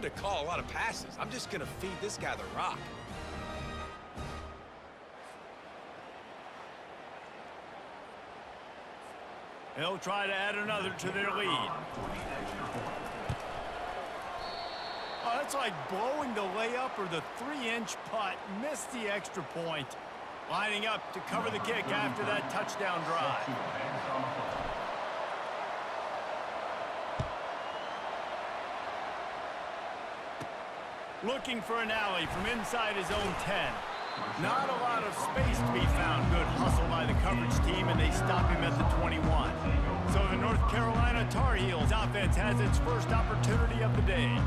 to call a lot of passes. I'm just going to feed this guy the rock. They'll try to add another to their lead. Oh, that's like blowing the layup or the 3-inch putt. Missed the extra point. Lining up to cover the kick after that touchdown drive. Looking for an alley from inside his own 10. Not a lot of space to be found. Good hustle by the coverage team, and they stop him at the 21. So the North Carolina Tar Heels offense has its first opportunity of the day.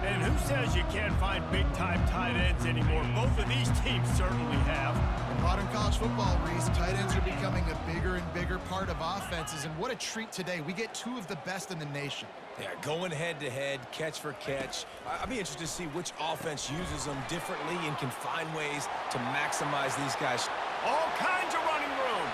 And who says you can't find big-time tight ends anymore? Both of these teams certainly have. In modern college football, Reese, tight ends are becoming a bigger and bigger part of offenses, and what a treat today. We get two of the best in the nation. Yeah, going head-to-head, catch for catch. I'd be interested to see which offense uses them differently and can find ways to maximize these guys. All kinds of running room.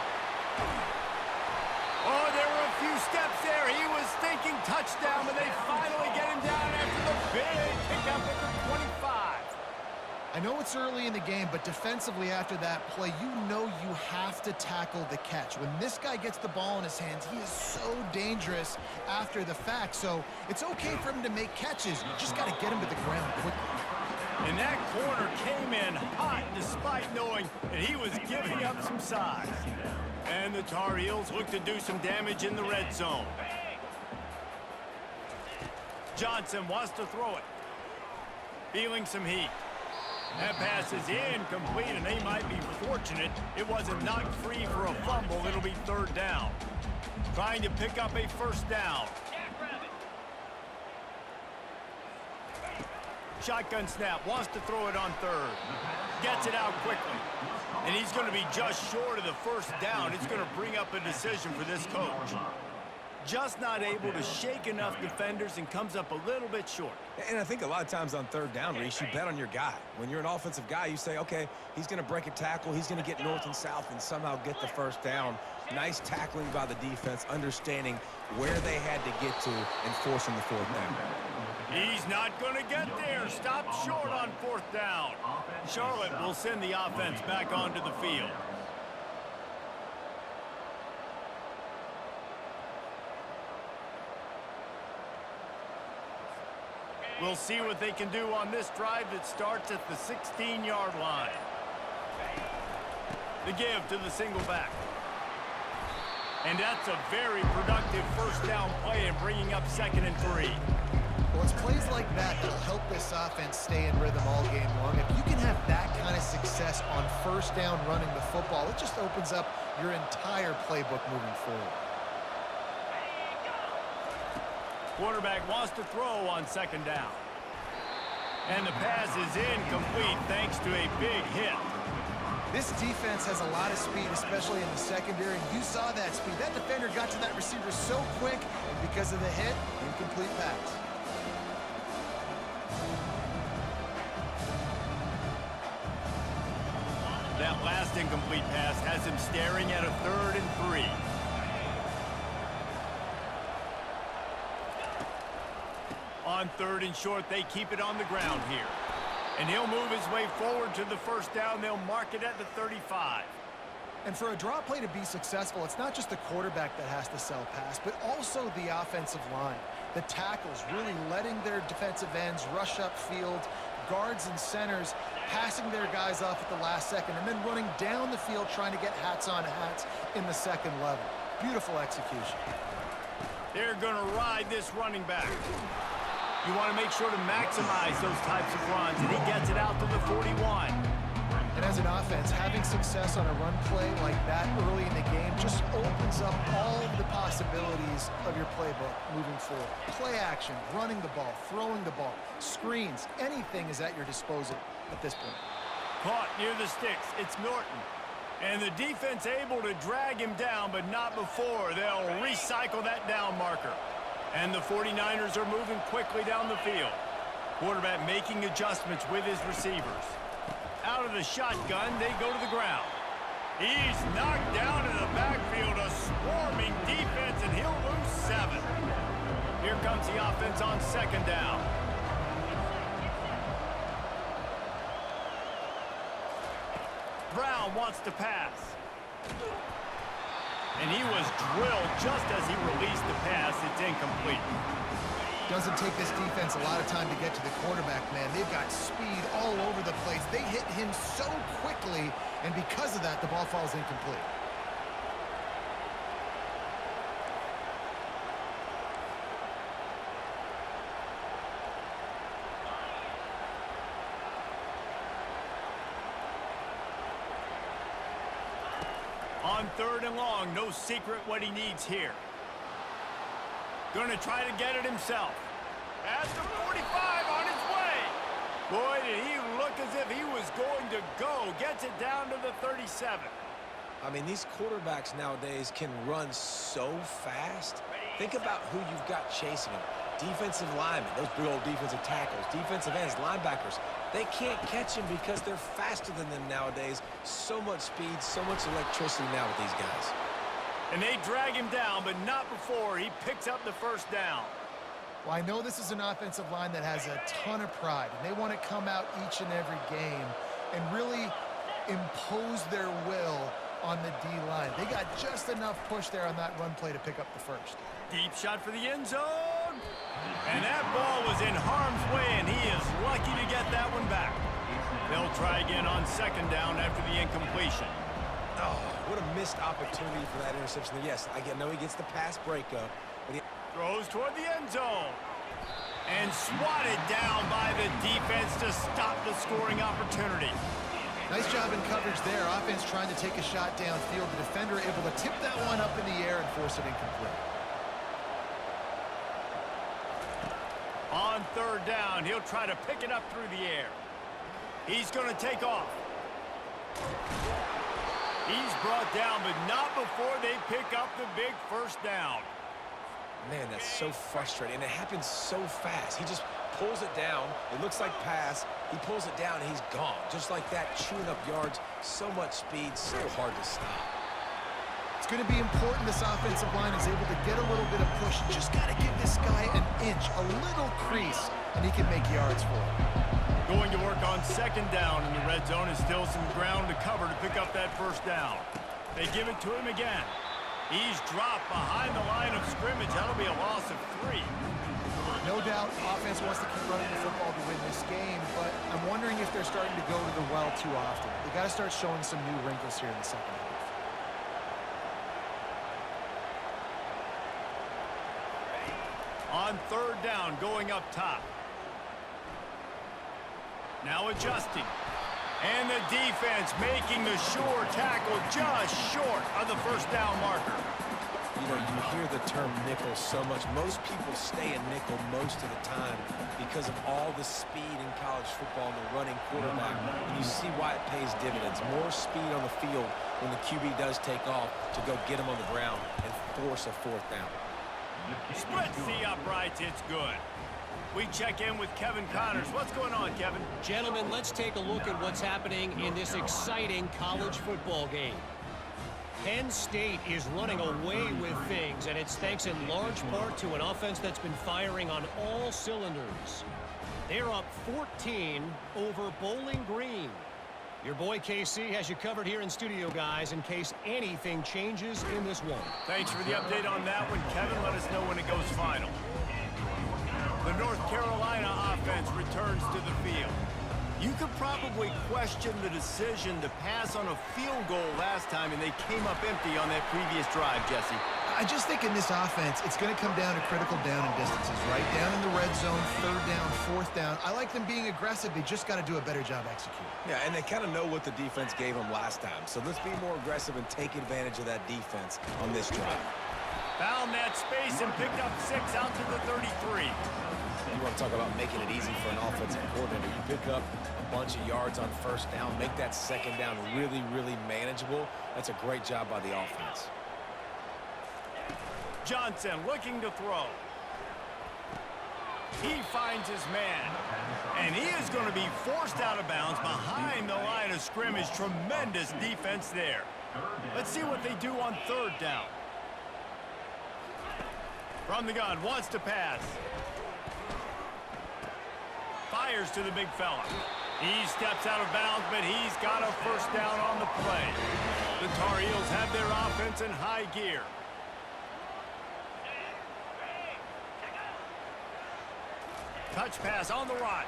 Oh, there were a few steps there. He was thinking touchdown, but they finally get him down after the big pickup at the 25. I know it's early in the game, but defensively after that play, you know you have to tackle the catch. When this guy gets the ball in his hands, he is so dangerous after the fact. So it's okay for him to make catches. You just got to get him to the ground quickly. And that corner came in hot despite knowing that he was giving up some size. And the Tar Heels look to do some damage in the red zone. Johnson wants to throw it. Feeling some heat. That pass is incomplete, and they might be fortunate it wasn't knocked free for a fumble. It'll be third down. Trying to pick up a first down. Shotgun snap, wants to throw it on third. Gets it out quickly. And he's going to be just short of the first down. It's going to bring up a decision for this coach. Just not able to shake enough defenders and comes up a little bit short. And I think a lot of times on third down, Reese, you bet on your guy. When you're an offensive guy, you say, okay, he's going to break a tackle, he's going to get north and south and somehow get the first down. Nice tackling by the defense, understanding where they had to get to and forcing the fourth down. He's not going to get there. Stopped short on fourth down. Charlotte will send the offense back onto the field. We'll see what they can do on this drive that starts at the 16-yard line. The give to the single back. And that's a very productive first down play and bringing up 2nd and 3. Well, it's plays like that that'll help this offense stay in rhythm all game long. If you can have that kind of success on first down running the football, it just opens up your entire playbook moving forward. Quarterback wants to throw on 2nd down. And the pass is incomplete thanks to a big hit. This defense has a lot of speed, especially in the secondary. You saw that speed. That defender got to that receiver so quick, and because of the hit, incomplete pass. That last incomplete pass has him staring at a 3rd and 3. On 3rd and short, they keep it on the ground here. And he'll move his way forward to the first down. They'll mark it at the 35. And for a draw play to be successful, it's not just the quarterback that has to sell pass, but also the offensive line. The tackles really letting their defensive ends rush upfield, guards and centers passing their guys off at the last second, and then running down the field trying to get hats on hats in the second level. Beautiful execution. They're going to ride this running back. You want to make sure to maximize those types of runs, and he gets it out to the 41. And as an offense, having success on a run play like that early in the game just opens up all of the possibilities of your playbook moving forward. Play action, running the ball, throwing the ball, screens, anything is at your disposal at this point. Caught near the sticks. It's Norton. And the defense able to drag him down, but not before. They'll recycle that down marker. And the 49ers are moving quickly down the field. Quarterback making adjustments with his receivers. Out of the shotgun, they go to the ground. He's knocked down in the backfield, a swarming defense, and he'll lose 7. Here comes the offense on 2nd down. Brown wants to pass. And he was drilled just as he released the pass. It's incomplete. Doesn't take this defense a lot of time to get to the quarterback, man. They've got speed all over the place. They hit him so quickly, and because of that, the ball falls incomplete. On 3rd and long, no secret what he needs here. Going to try to get it himself. At the 45 on his way. Boy, did he look as if he was going to go. Gets it down to the 37. I mean, these quarterbacks nowadays can run so fast. Think about who you've got chasing them. Defensive linemen, those big old defensive tackles, defensive ends, linebackers. They can't catch him because they're faster than them nowadays. So much speed, so much electricity now with these guys. And they drag him down, but not before he picks up the first down. Well, I know this is an offensive line that has a ton of pride, and they want to come out each and every game and really impose their will on the D-line. They got just enough push there on that run play to pick up the first. Deep shot for the end zone. And that ball was in harm's way, and he is lucky to get that one back. They'll try again on 2nd down after the incompletion. Oh, what a missed opportunity for that interception. Yes, I know he gets the pass breakup, but he Throws toward the end zone. And swatted down by the defense to stop the scoring opportunity. Nice job in coverage there. Offense trying to take a shot downfield. The defender able to tip that one up in the air and force it incomplete. On 3rd down, he'll try to pick it up through the air. He's going to take off. He's brought down, but not before they pick up the big first down. Man, that's so frustrating, and it happens so fast. He just pulls it down. It looks like pass. He pulls it down, and he's gone. Just like that, chewing up yards. So much speed, so hard to stop. It's going to be important this offensive line is able to get a little bit of push. Just got to give this guy an inch, a little crease, and he can make yards for it. Going to work on 2nd down in the red zone, and still some ground to cover to pick up that first down. They give it to him again. He's dropped behind the line of scrimmage. That'll be a loss of 3. No doubt offense wants to keep running the football to win this game, but I'm wondering if they're starting to go to the well too often. They got to start showing some new wrinkles here in the second half. On 3rd down, going up top. Now adjusting. And the defense making the sure tackle just short of the first down marker. You know, you hear the term nickel so much. Most people stay in nickel most of the time because of all the speed in college football and the running quarterback. And you see why it pays dividends. More speed on the field when the QB does take off to go get him on the ground and force a 4th down. Splits the uprights. It's good. We check in with Kevin Connors. What's going on, Kevin? Gentlemen, let's take a look at what's happening in this exciting college football game. Penn State is running away with things, and it's thanks in large part to an offense that's been firing on all cylinders. They're up 14 over Bowling Green. Your boy KC has you covered here in studio, guys, in case anything changes in this one. Thanks for the update on that one, Kevin. Let us know when it goes final. The North Carolina offense returns to the field. You could probably question the decision to pass on a field goal last time, and they came up empty on that previous drive, Jesse. I just think in this offense, it's going to come down to critical down and distances, right? Down in the red zone, 3rd down, 4th down. I like them being aggressive. They just got to do a better job executing. Yeah, and they kind of know what the defense gave them last time. So let's be more aggressive and take advantage of that defense on this drive. Found that space and picked up 6 out to the 33. You want to talk about making it easy for an offensive coordinator. You pick up a bunch of yards on 1st down, make that 2nd down really, really manageable. That's a great job by the offense. Johnson looking to throw. He finds his man. And he is going to be forced out of bounds behind the line of scrimmage. Tremendous defense there. Let's see what they do on 3rd down. From the gun, wants to pass. Fires to the big fella. He steps out of bounds, but he's got a first down on the play. The Tar Heels have their offense in high gear. Touch pass on the right.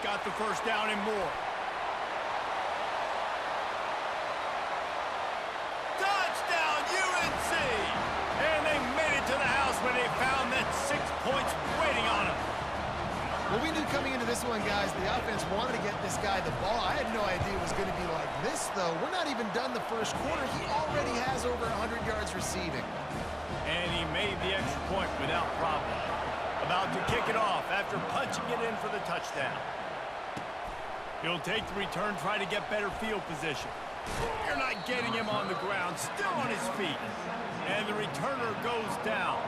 Got the first down and more. Touchdown, UNC! And they made it to the house when they found that 6 points waiting on them. Well, we knew coming into this one, guys, the offense wanted to get this guy the ball. I had no idea it was going to be like this, though. We're not even done the first quarter. He already has over 100 yards receiving. And he made the extra point without problem. About to kick it off after punching it in for the touchdown. He'll take the return, try to get better field position. You're not getting him on the ground, still on his feet. And the returner goes down.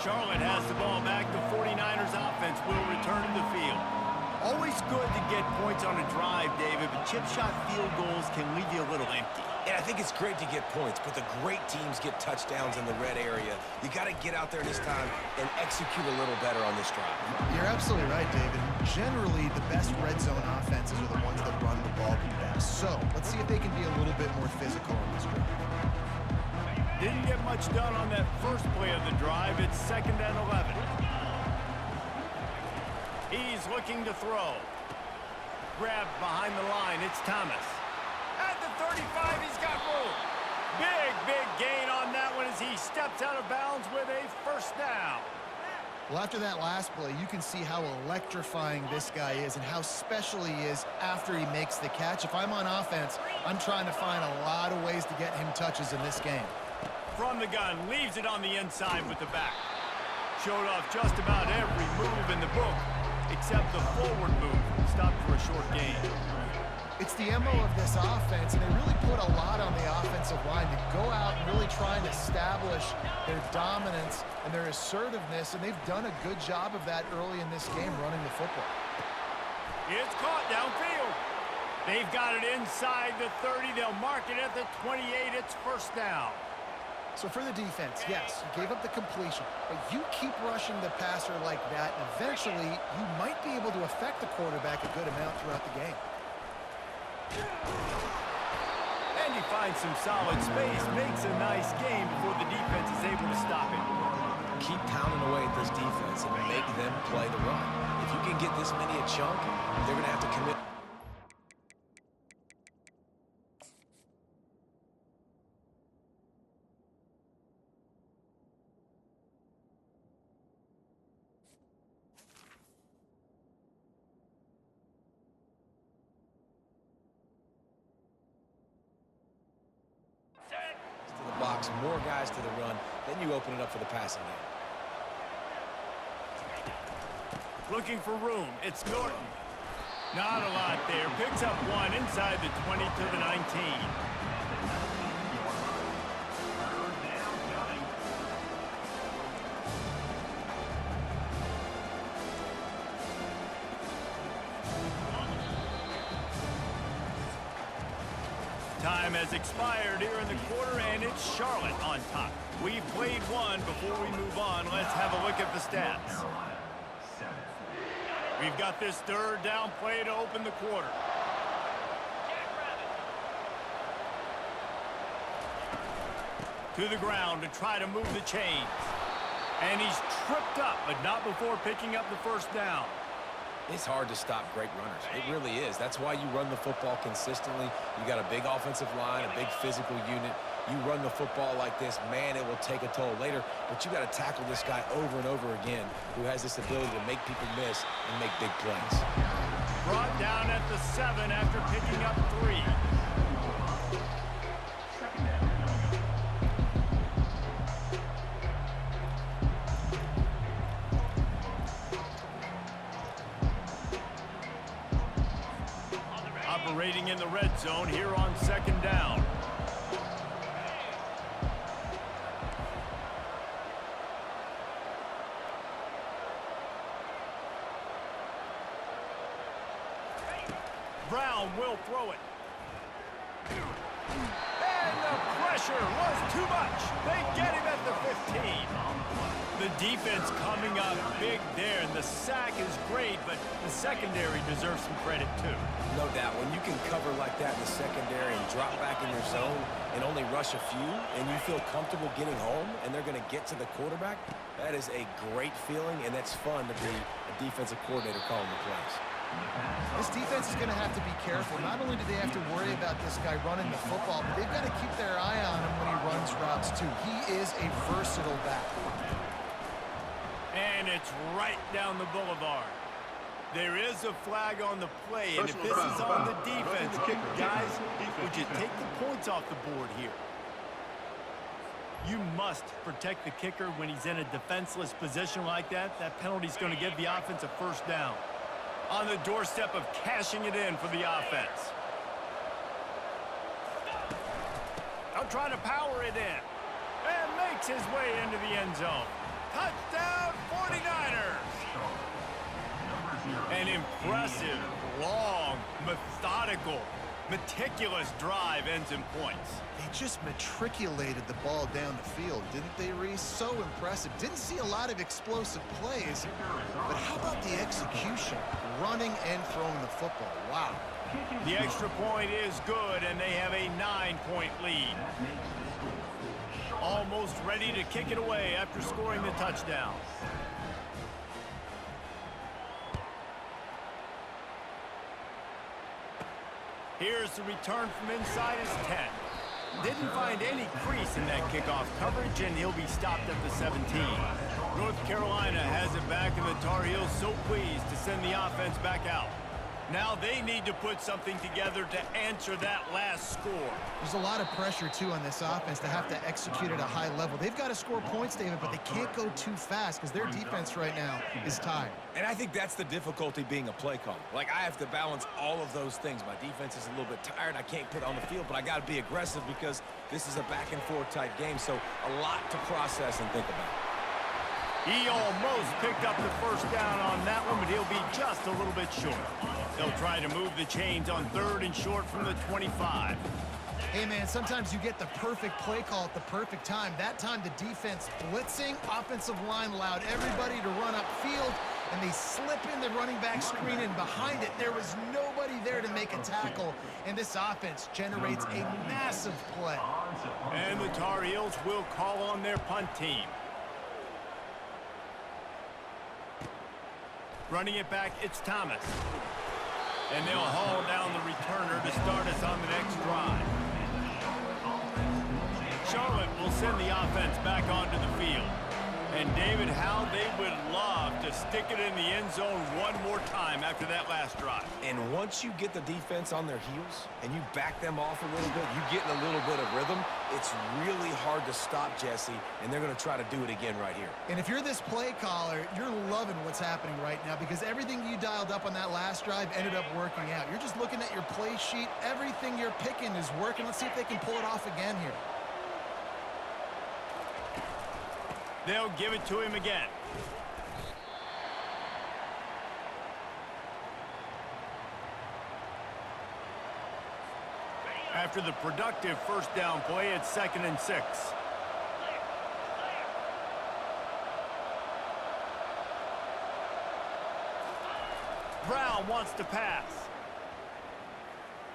Charlotte has the ball back. The 49ers offense will return to the field. Always good to get points on a drive, David, but chip shot field goals can leave you a little empty. And I think it's great to get points, but the great teams get touchdowns in the red area. You got to get out there this time and execute a little better on this drive. You're absolutely right, David. Generally, the best red zone offenses are the ones that run the ball the best. So let's see if they can be a little bit more physical on this drive. Didn't get much done on that first play of the drive. It's 2nd and 11. He's looking to throw. Grabbed behind the line. It's Thomas. At the 35, he's got room. Big gain on that one as he steps out of bounds with a first down. Well, after that last play, you can see how electrifying this guy is and how special he is after he makes the catch. If I'm on offense, I'm trying to find a lot of ways to get him touches in this game. From the gun, leaves it on the inside with the back. Showed off just about every move in the book, except the forward move. Stopped for a short gain. It's the MO of this offense, and they really put a lot on the offensive line to go out and really try and establish their dominance and their assertiveness, and they've done a good job of that early in this game running the football. It's caught downfield. They've got it inside the 30. They'll mark it at the 28. It's first down. So for the defense, yes, you gave up the completion, but you keep rushing the passer like that, and eventually you might be able to affect the quarterback a good amount throughout the game. And he finds some solid space, makes a nice game before the defense is able to stop it. Keep pounding away at this defense and make them play the run. If you can get this many a chunk, they're going to have to commit. Box, more guys to the run, then you open it up for the passing game. Looking for room, it's Norton. Not a lot there, picks up one inside the 20 to the 19. Time has expired here in the quarter, and it's Charlotte on top. We've played one. Before we move on, let's have a look at the stats. We've got this third down play to open the quarter. To the ground to try to move the chains. And he's tripped up, but not before picking up the first down. It's hard to stop great runners. It really is. That's why you run the football consistently. You got a big offensive line, a big physical unit. You run the football like this, man, it will take a toll later. But you got to tackle this guy over and over again who has this ability to make people miss and make big plays. Brought down at the 7 after picking up 3. Operating in the red zone here on 2nd down. Brown will throw it. And the pressure was too much. They get him at the 15. The defense coming up big there, and the sack is great, but the secondary deserves some credit too. No doubt. When you can cover like that in the secondary and drop back in your zone and only rush a few, and you feel comfortable getting home, and they're going to get to the quarterback, that is a great feeling, and that's fun to be a defensive coordinator calling the plays. This defense is going to have to be careful. Not only do they have to worry about this guy running the football, but they've got to keep their eye on him when he runs routes too. He is a versatile back. And it's right down the boulevard. There is a flag on the play, and if this is on the defense, guys, would you take the points off the board here? You must protect the kicker when he's in a defenseless position like that. That penalty's going to give the offense a first down. On the doorstep of cashing it in for the offense. They'll try to power it in. And makes his way into the end zone. Touchdown, 49ers! An impressive, long, methodical, meticulous drive ends in points. They just matriculated the ball down the field, didn't they, Reese? So impressive. Didn't see a lot of explosive plays, but how about the execution? Running and throwing the football. Wow. The extra point is good, and they have a 9-point lead. Almost ready to kick it away after scoring the touchdown. Here's the return from inside his 10. Didn't find any crease in that kickoff coverage, and he'll be stopped at the 17. North Carolina has it back, and the Tar Heels so pleased to send the offense back out. Now they need to put something together to answer that last score. There's a lot of pressure, too, on this offense to have to execute at a high level. They've got to score points, David, but they can't go too fast because their defense right now is tired. And I think that's the difficulty being a play caller. Like, I have to balance all of those things. My defense is a little bit tired. I can't put it on the field, but I got to be aggressive because this is a back-and-forth type game, so a lot to process and think about. He almost picked up the first down on that one, but he'll be just a little bit short. They'll try to move the chains on 3rd and short from the 25. Hey, man, sometimes you get the perfect play call at the perfect time. That time, the defense blitzing, offensive line allowed everybody to run upfield, and they slip in the running back screen, and behind it, there was nobody there to make a tackle, and this offense generates a massive play. And the Tar Heels will call on their punt team. Running it back, it's Thomas. And they'll haul down the returner to start us on the next drive. Charlotte will send the offense back onto the field. And David, how they would love to stick it in the end zone one more time after that last drive. And once you get the defense on their heels and you back them off a little bit, you get in a little bit of rhythm, it's really hard to stop, Jesse, and they're going to try to do it again right here. And if you're this play caller, you're loving what's happening right now because everything you dialed up on that last drive ended up working out. You're just looking at your play sheet. Everything you're picking is working. Let's see if they can pull it off again here. They'll give it to him again. After the productive first down play, it's 2nd and 6. Brown wants to pass.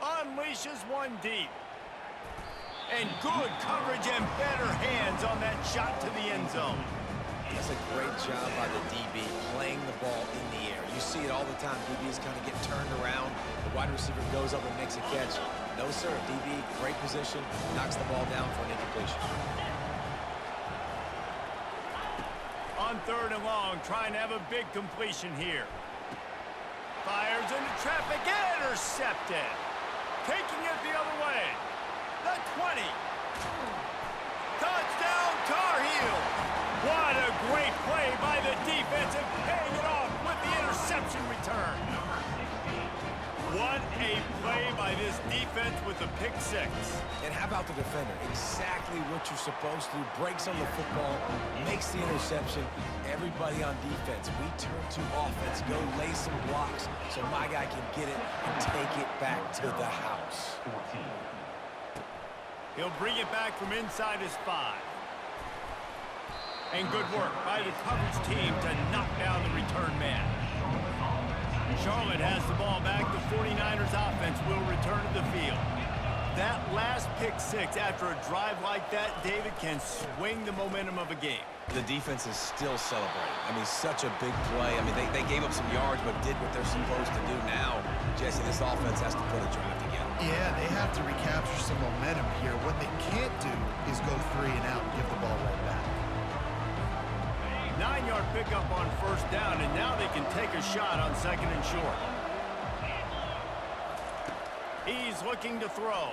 Unleashes one deep. And good coverage and better hands on that shot to the end zone. That's a great job by the DB playing the ball in the air. You see it all the time. DBs kind of get turned around. The wide receiver goes up and makes a catch. No, sir. DB, great position, knocks the ball down for an incompletion. On 3rd and long, trying to have a big completion here. Fires into traffic, intercepted. Taking it the other way. The 20. Touchdown, Tar Heels. What a great play by the defense and paying it off with the interception return. What a play by this defense with the pick 6. And how about the defender? Exactly what you're supposed to do. Breaks on the football, makes the interception. Everybody on defense, we turn to offense, go lay some blocks so my guy can get it and take it back to the house. He'll bring it back from inside his 5. And good work by the coverage team to knock down the return man. Charlotte has the ball back. The 49ers offense will return to the field. That last pick 6 after a drive like that, David, can swing the momentum of a game. The defense is still celebrating. I mean, such a big play. I mean, they gave up some yards but did what they're supposed to do now. Jesse, this offense has to put a drive together. Yeah, they have to recapture some momentum here. What they can't do is go 3 and out and give the ball right back. 9-yard pickup on first down, and now they can take a shot on 2nd and short. He's looking to throw.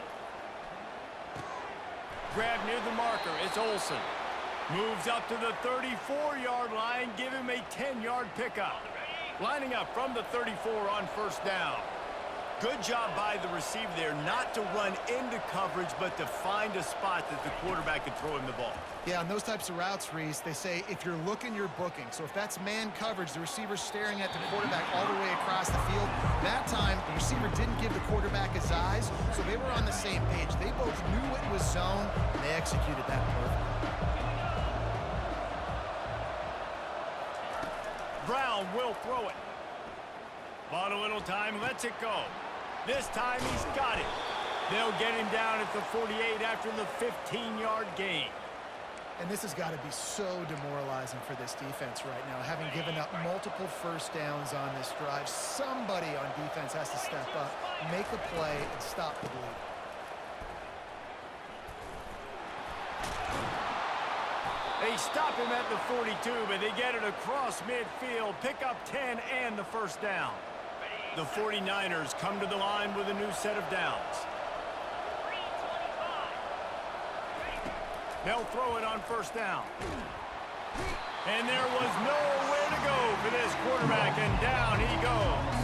Grab near the marker. It's Olsen. Moves up to the 34-yard line. Give him a 10-yard pickup. Lining up from the 34 on first down. Good job by the receiver there not to run into coverage, but to find a spot that the quarterback can throw him the ball. Yeah, on those types of routes, Reese, they say if you're looking, you're booking. So if that's man coverage, the receiver's staring at the quarterback all the way across the field. That time, the receiver didn't give the quarterback his eyes, so they were on the same page. They both knew it was zone, and they executed that perfectly. Brown will throw it. Bought a little time, lets it go. This time he's got it. They'll get him down at the 48 after the 15-yard gain. And this has got to be so demoralizing for this defense right now. Having given up multiple first downs on this drive, somebody on defense has to step up, make a play, and stop the bleed. They stop him at the 42, but they get it across midfield, pick up 10 and the first down. The 49ers come to the line with a new set of downs. They'll throw it on first down. And there was nowhere to go for this quarterback, and down he goes.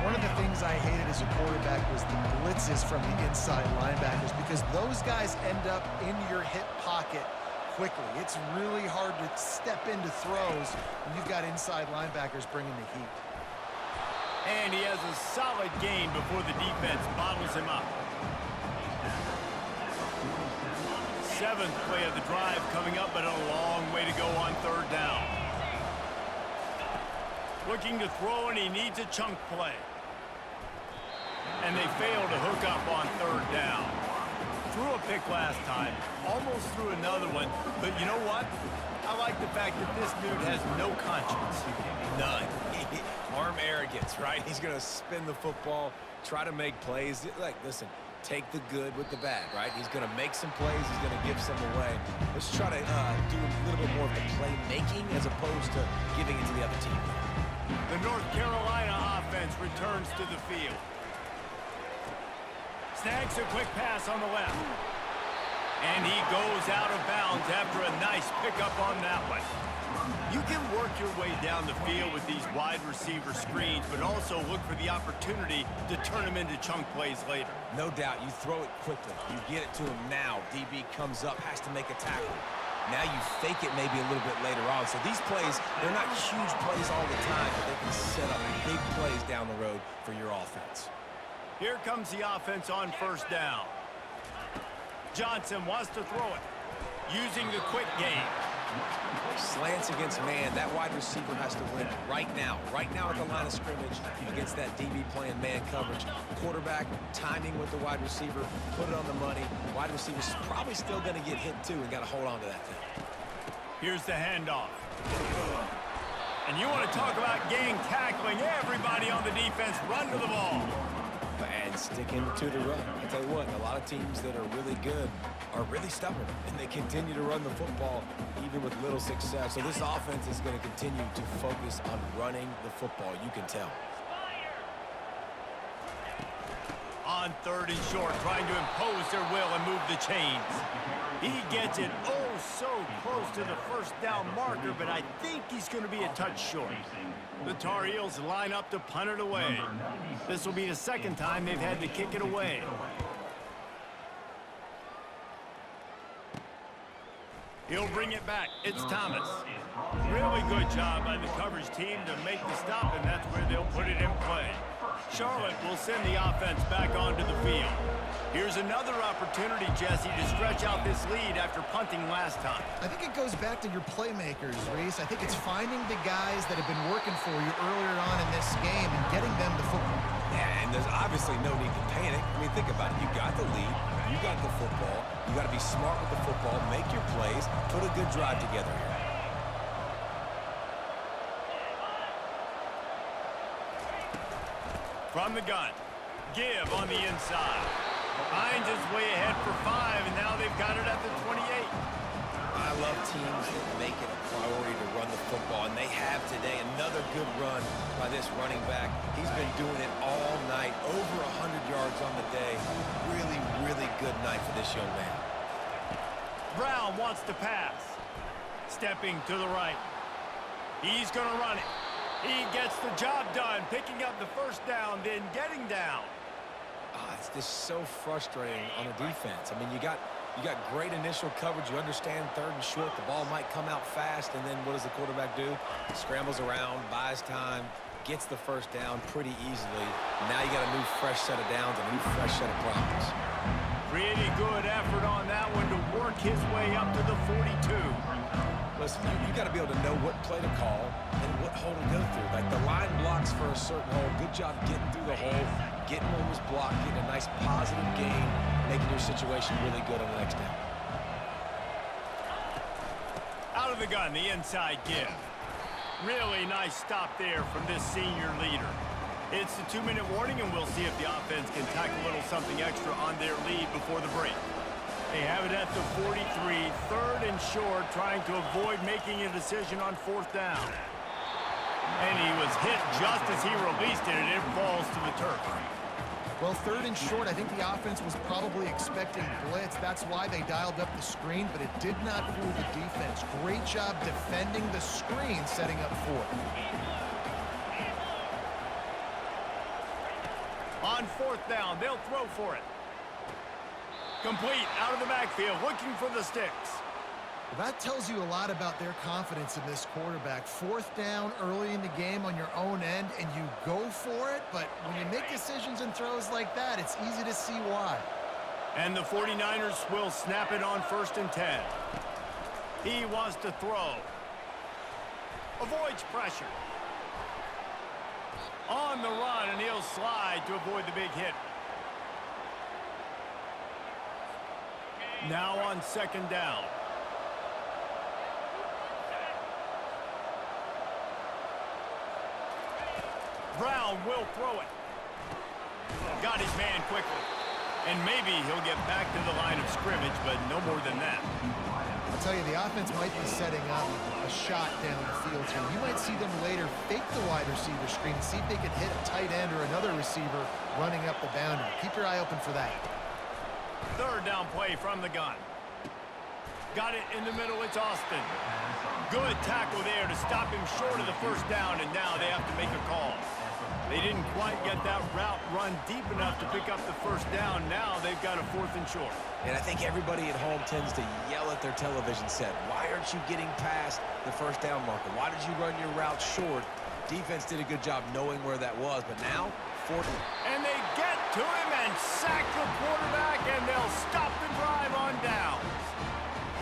One of the things I hated as a quarterback was the blitzes from the inside linebackers, because those guys end up in your hip pocket quickly. It's really hard to step into throws when you've got inside linebackers bringing the heat. And he has a solid gain before the defense bottles him up. 7th play of the drive coming up, but a long way to go on third down. Looking to throw, and he needs a chunk play. And they fail to hook up on third down. Threw a pick last time, almost threw another one, but you know what? I like the fact that this dude has no conscience. None. Arm arrogance, right? He's going to spin the football, try to make plays. Like, listen, take the good with the bad, right? He's going to make some plays. He's going to give some away. Let's try to do a little bit more of the playmaking as opposed to giving it to the other team. The North Carolina offense returns to the field. Snags a quick pass on the left. And he goes out of bounds after a nice pickup on that one. You can work your way down the field with these wide receiver screens, but also look for the opportunity to turn them into chunk plays later. No doubt, you throw it quickly. You get it to him now. DB comes up, has to make a tackle. Now you fake it maybe a little bit later on. So these plays, they're not huge plays all the time, but they can set up big plays down the road for your offense. Here comes the offense on first down. Johnson wants to throw it, using the quick game. Slants against man. That wide receiver has to win right now at the line of scrimmage against that DB playing man coverage. Quarterback, timing with the wide receiver, put it on the money. Wide receiver's probably still going to get hit too and got to hold on to that thing. Here's the handoff. And you want to talk about gang tackling. Everybody on the defense run to the ball. And sticking to the run. I'll tell you what, a lot of teams that are really good are really stubborn, and they continue to run the football even with little success. So this offense is going to continue to focus on running the football. You can tell. On third and short, trying to impose their will and move the chains. He gets it oh so close to the first down marker, but I think he's going to be a touch short. The Tar Heels line up to punt it away. This will be the second time they've had to kick it away. He'll bring it back. It's Thomas. Really good job by the coverage team to make the stop, and that's where they'll put it in play. Charlotte will send the offense back onto the field. Here's another opportunity, Jesse, to stretch out this lead after punting last time. I think it goes back to your playmakers, Reese. I think it's finding the guys that have been working for you earlier on in this game and getting them the football. Yeah, and there's obviously no need to panic. I mean, think about it. You got the lead. You got the football. You got to be smart with the football. Make your plays. Put a good drive together here. From the gun, give on the inside. Hines is way ahead for 5, and now they've got it at the 28. I love teams that make it a priority to run the football, and they have today. Another good run by this running back. He's been doing it all night, over 100 yards on the day. Really, really good night for this young man. Brown wants to pass. Stepping to the right. He's going to run it. He gets the job done, picking up the first down, then getting down. It's just so frustrating on the defense. I mean, you got great initial coverage. You understand third and short. The ball might come out fast, and then what does the quarterback do? Scrambles around, buys time, gets the first down pretty easily. Now you got a new fresh set of downs and a new fresh set of problems. Pretty good effort on that one to work his way up to the 42. Listen, you got to be able to know what play to call and what hole to go through. Like the line blocks for a certain hole. Good job getting through the hole, getting what was blocked, getting a nice positive gain, making your situation really good on the next down. Out of the gun, the inside give. Really nice stop there from this senior leader. It's the 2-minute warning, and we'll see if the offense can tack a little something extra on their lead before the break. They have it at the 43, third and short, trying to avoid making a decision on 4th down. And he was hit just as he released it, and it falls to the turf. Well, third and short, I think the offense was probably expecting blitz. That's why they dialed up the screen, but it did not fool the defense. Great job defending the screen, setting up 4th. On 4th down, they'll throw for it. Complete out of the backfield, looking for the sticks. Well, that tells you a lot about their confidence in this quarterback. 4th down early in the game on your own end, and you go for it, but when you make decisions and throws like that, it's easy to see why. And the 49ers will snap it on 1st and 10. He wants to throw. Avoids pressure. On the run, and he'll slide to avoid the big hit. Now on 2nd down. Brown will throw it. Got his man quickly. And maybe he'll get back to the line of scrimmage, but no more than that. I'll tell you, the offense might be setting up a shot down the field here. You might see them later fake the wide receiver screen and see if they can hit a tight end or another receiver running up the boundary. Keep your eye open for that. 3rd down play from the gun. Got it in the middle, it's Austin. Good tackle there to stop him short of the 1st down, and now they have to make a call. They didn't quite get that route run deep enough to pick up the 1st down. Now they've got a 4th and short. And I think everybody at home tends to yell at their television set. Why aren't you getting past the 1st down marker? Why did you run your route short? Defense did a good job knowing where that was, but now 4th. And they get to him and sack the quarterback, and they'll stop the drive on downs.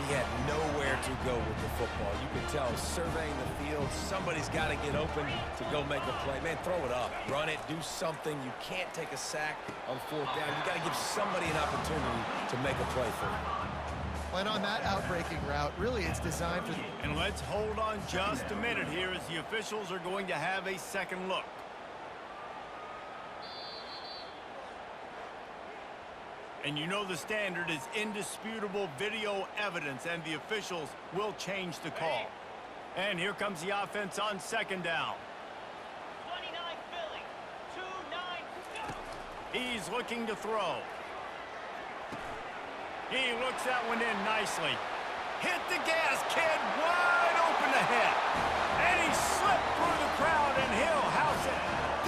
He had nowhere to go with the football. You could tell surveying the field, somebody's got to get open to go make a play. Man, throw it up, run it, do something. You can't take a sack on 4th down. You got to give somebody an opportunity to make a play for you. And on that outbreaking route, really it's designed for... And let's hold on just a minute here as the officials are going to have a second look. And you know the standard is indisputable video evidence, and the officials will change the call. And here comes the offense on 2nd down. 29 Philly, 2-9, go! He's looking to throw. He looks that one in nicely. Hit the gas, kid, wide open ahead. And he slipped through the crowd, and he'll house it.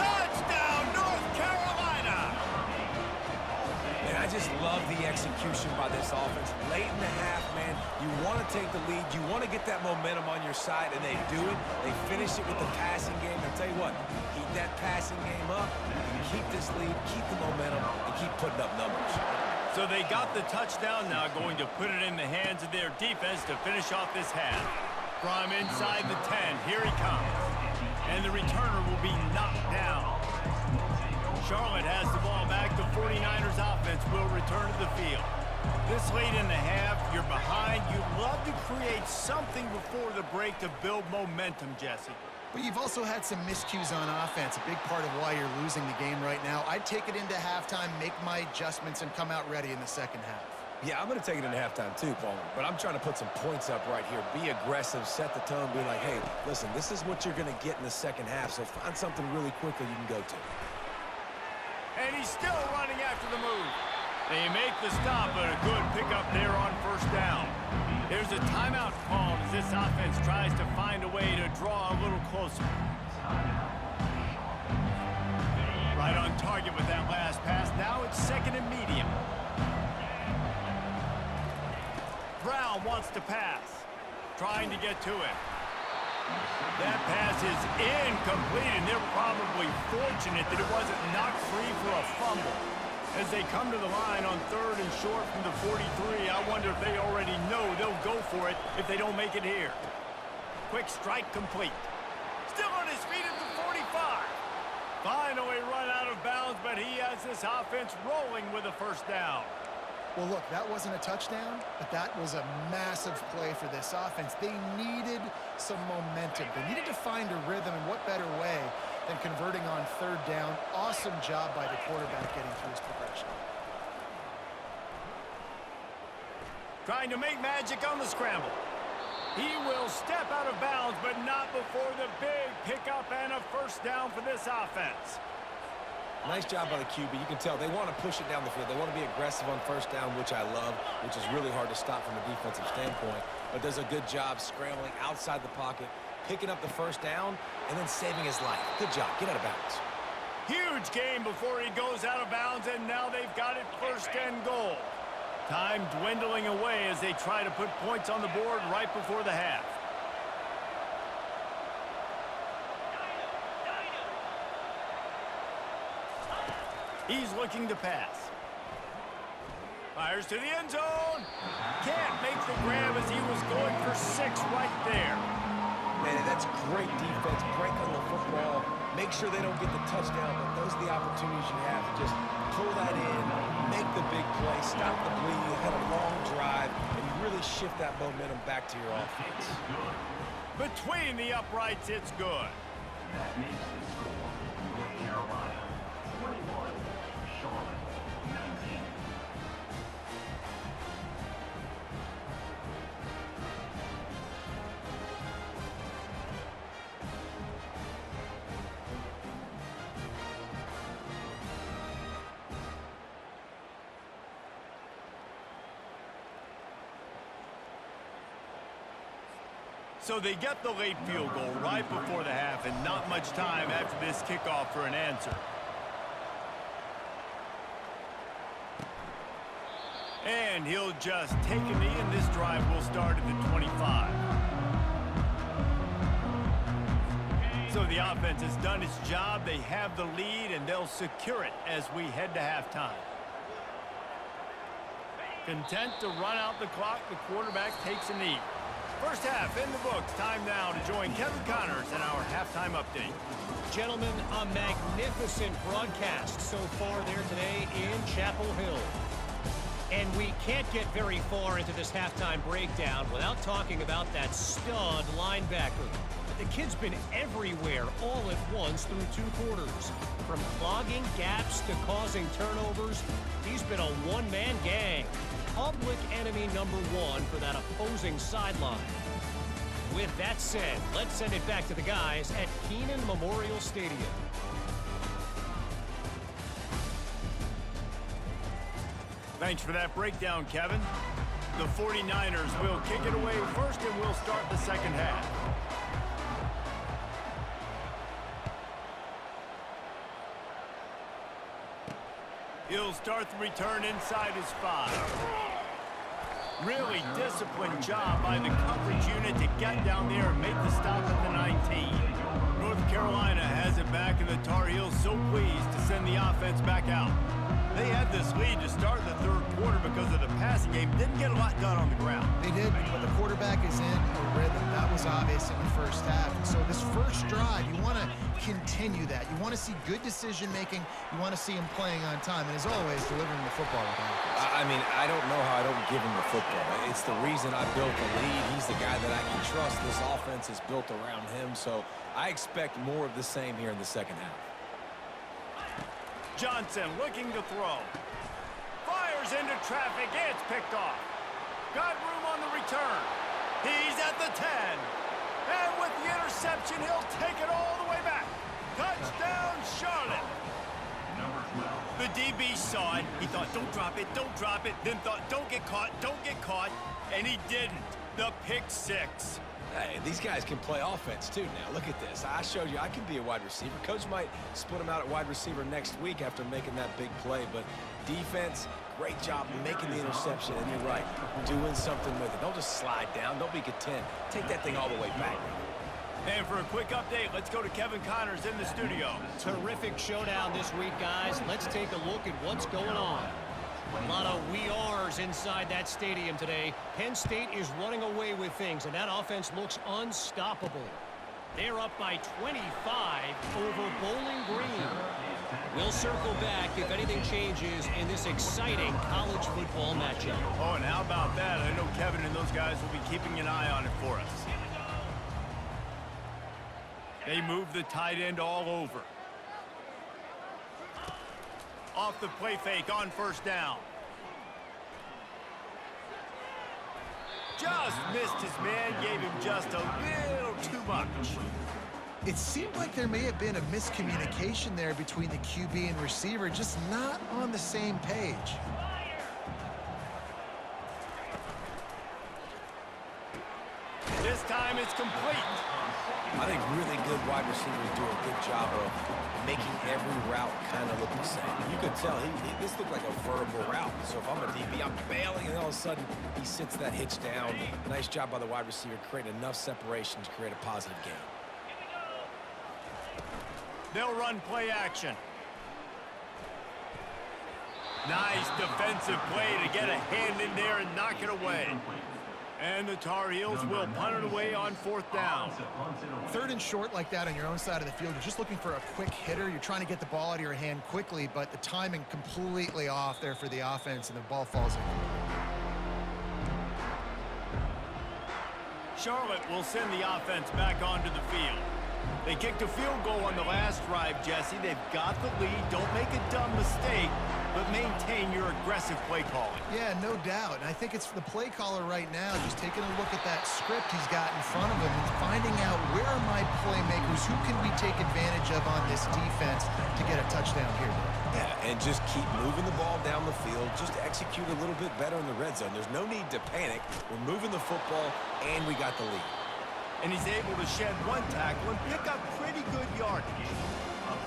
Touchdown, North Carolina! And I just love the execution by by this offense. Late in the half, man, you want to take the lead. You want to get that momentum on your side, and they do it. They finish it with the passing game. I'll tell you what, keep that passing game up, and keep this lead, keep the momentum, and keep putting up numbers. So they got the touchdown now, going to put it in the hands of their defense to finish off this half. From inside the 10, here he comes. And the returner will be knocked down. Charlotte has the ball back. The 49ers offense will return to the field. This late in the half, you're behind. You'd love to create something before the break to build momentum, Jesse. But you've also had some miscues on offense, a big part of why you're losing the game right now. I'd take it into halftime, make my adjustments, and come out ready in the second half. Yeah, I'm going to take it into halftime too, Paul. But I'm trying to put some points up right here. Be aggressive, set the tone, be like, hey, listen, this is what you're going to get in the second half, so find something really quickly you can go to. And he's still running after the move. They make the stop, but a good pickup there on first down. There's a timeout called as this offense tries to find a way to draw a little closer. Right on target with that last pass. Now it's second and medium. Brown wants to pass. Trying to get to it. That pass is incomplete, and they're probably fortunate that it wasn't knocked free for a fumble. As they come to the line on third and short from the 43, I wonder if they already know they'll go for it if they don't make it here. Quick strike complete. Still on his feet at the 45. Finally run out of bounds, but he has this offense rolling with a first down. Well, look, that wasn't a touchdown, but that was a massive play for this offense. They needed some momentum. They needed to find a rhythm, and what better way than converting on third down. Awesome job by the quarterback getting through his progression. Trying to make magic on the scramble. He will step out of bounds, but not before the big pickup and a first down for this offense. Nice job by the QB. You can tell they want to push it down the field. They want to be aggressive on first down, which I love, which is really hard to stop from a defensive standpoint. But does a good job scrambling outside the pocket, picking up the first down, and then saving his life. Good job. Get out of bounds. Huge game before he goes out of bounds, and now they've got it first and goal. Time dwindling away as they try to put points on the board right before the half. He's looking to pass. Fires to the end zone. Can't make the grab as he was going for 6 right there. Man, that's great defense. Break on the football. Make sure they don't get the touchdown, but those are the opportunities you have to just pull that in, make the big play, stop the bleed. You had a long drive, and you really shift that momentum back to your offense. Between the uprights, it's good. So they get the late field goal right before the half, and not much time after this kickoff for an answer. And he'll just take a knee, and this drive will start at the 25. So the offense has done its job. They have the lead, and they'll secure it as we head to halftime. Content to run out the clock, the quarterback takes a knee. First half in the books. Time now to join Kevin Connors in our halftime update. Gentlemen, a magnificent broadcast so far there today in Chapel Hill. And we can't get very far into this halftime breakdown without talking about that stud linebacker. The kid's been everywhere all at once through 2 quarters. From clogging gaps to causing turnovers, he's been a one-man gang. Public enemy number 1 for that opposing sideline. With that said, let's send it back to the guys at Kenan Memorial Stadium. Thanks for that breakdown, Kevin. The 49ers will kick it away first, and we'll start the second half. He'll start the return inside his 5. Really disciplined job by the coverage unit to get down there and make the stop at the 19. North Carolina has it back, and the Tar Heels so pleased to send the offense back out. They had this lead to start the third quarter because of the passing game. Didn't get a lot done on the ground. They did, but the quarterback is in a rhythm. That was obvious in the first half. And so this first drive, you want to continue that. You want to see good decision-making. You want to see him playing on time. And as always, delivering the football with accuracy. I mean, I don't know how I don't give him the football. It's the reason I built the lead. He's the guy that I can trust. This offense is built around him, so I expect more of the same here in the second half. Johnson looking to throw. Fires into traffic. It's picked off. Got room on the return. He's at the 10. And with the interception, he'll take it all the way back. Touchdown, Charlotte. The DB saw it. He thought, don't drop it, don't drop it. Then thought, don't get caught, don't get caught. And he didn't. The pick six. Hey, these guys can play offense, too, now. Look at this. I showed you I can be a wide receiver. Coach might split him out at wide receiver next week after making that big play. But defense, great job making the interception. And you're right, doing something with it. Don't just slide down. Don't be content. Take that thing all the way back. And for a quick update, let's go to Kevin Connors in the studio. Terrific showdown this week, guys. Let's take a look at what's going on. A lot of we are's inside that stadium today. Penn State is running away with things, and that offense looks unstoppable. They're up by 25 over Bowling Green. We'll circle back if anything changes in this exciting college football matchup. Oh, and how about that? I know Kevin and those guys will be keeping an eye on it for us. They move the tight end all over. Off the play fake on first down. Just missed his man, gave him just a little too much. It seemed like there may have been a miscommunication there between the QB and receiver, just not on the same page. This time it's complete. I think really good wide receivers do a good job of making every route kind of look the same. You could tell this looked like a vertical route. So if I'm a DB, I'm bailing, and all of a sudden he sits that hitch down. Nice job by the wide receiver, creating enough separation to create a positive gain. They'll run play action. Nice defensive play to get a hand in there and knock it away. And the Tar Heels will punt it away on fourth down. Third and short like that on your own side of the field, you're just looking for a quick hitter. You're trying to get the ball out of your hand quickly, but the timing completely off there for the offense, and the ball falls in. Charlotte will send the offense back onto the field. They kicked a field goal on the last drive, Jesse. They've got the lead. Don't make a dumb mistake, but maintain your aggressive play calling. Yeah, no doubt. And I think it's the play caller right now just taking a look at that script he's got in front of him and finding out where are my playmakers, who can we take advantage of on this defense to get a touchdown here. Yeah, and just keep moving the ball down the field. Just execute a little bit better in the red zone. There's no need to panic. We're moving the football, and we got the lead. And he's able to shed one tackle and pick up pretty good yardage.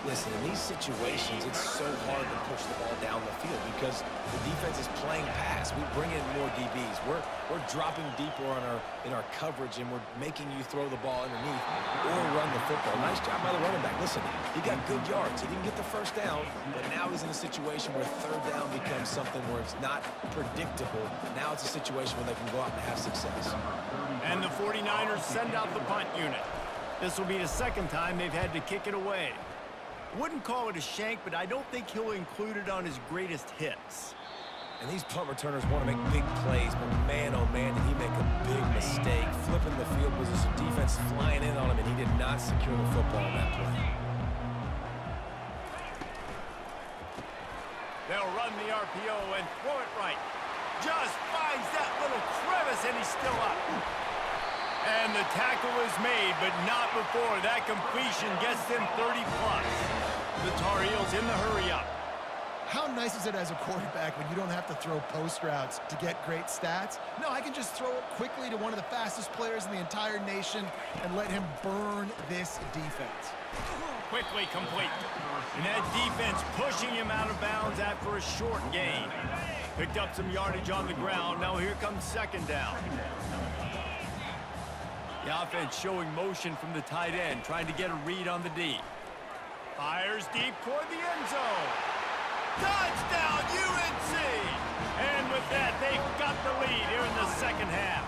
Listen, in these situations, it's so hard to push the ball down the field because the defense is playing pass. We bring in more DBs. We're dropping deeper in our coverage, and we're making you throw the ball underneath or run the football. Nice job by the running back. Listen, he got good yards. He didn't get the first down, but now he's in a situation where third down becomes something where it's not predictable. Now it's a situation where they can go out and have success. And the 49ers send out the punt unit. This will be the second time they've had to kick it away. Wouldn't call it a shank, but I don't think he'll include it on his greatest hits. And these punt returners want to make big plays, but man, oh man, did he make a big mistake. Flipping the field position, defense flying in on him, and he did not secure the football on that play. They'll run the RPO and throw it right. Just finds that little crevice, and he's still up. And the tackle is made, but not before that completion gets them 30+. The Tar Heels in the hurry-up. How nice is it as a quarterback when you don't have to throw post routes to get great stats? No, I can just throw it quickly to one of the fastest players in the entire nation and let him burn this defense. quickly complete. And that defense pushing him out of bounds after a short gain. Picked up some yardage on the ground. Now here comes second down. The offense showing motion from the tight end, trying to get a read on the D. Fires deep toward the end zone. Touchdown, UNC! And with that, they've got the lead here in the second half.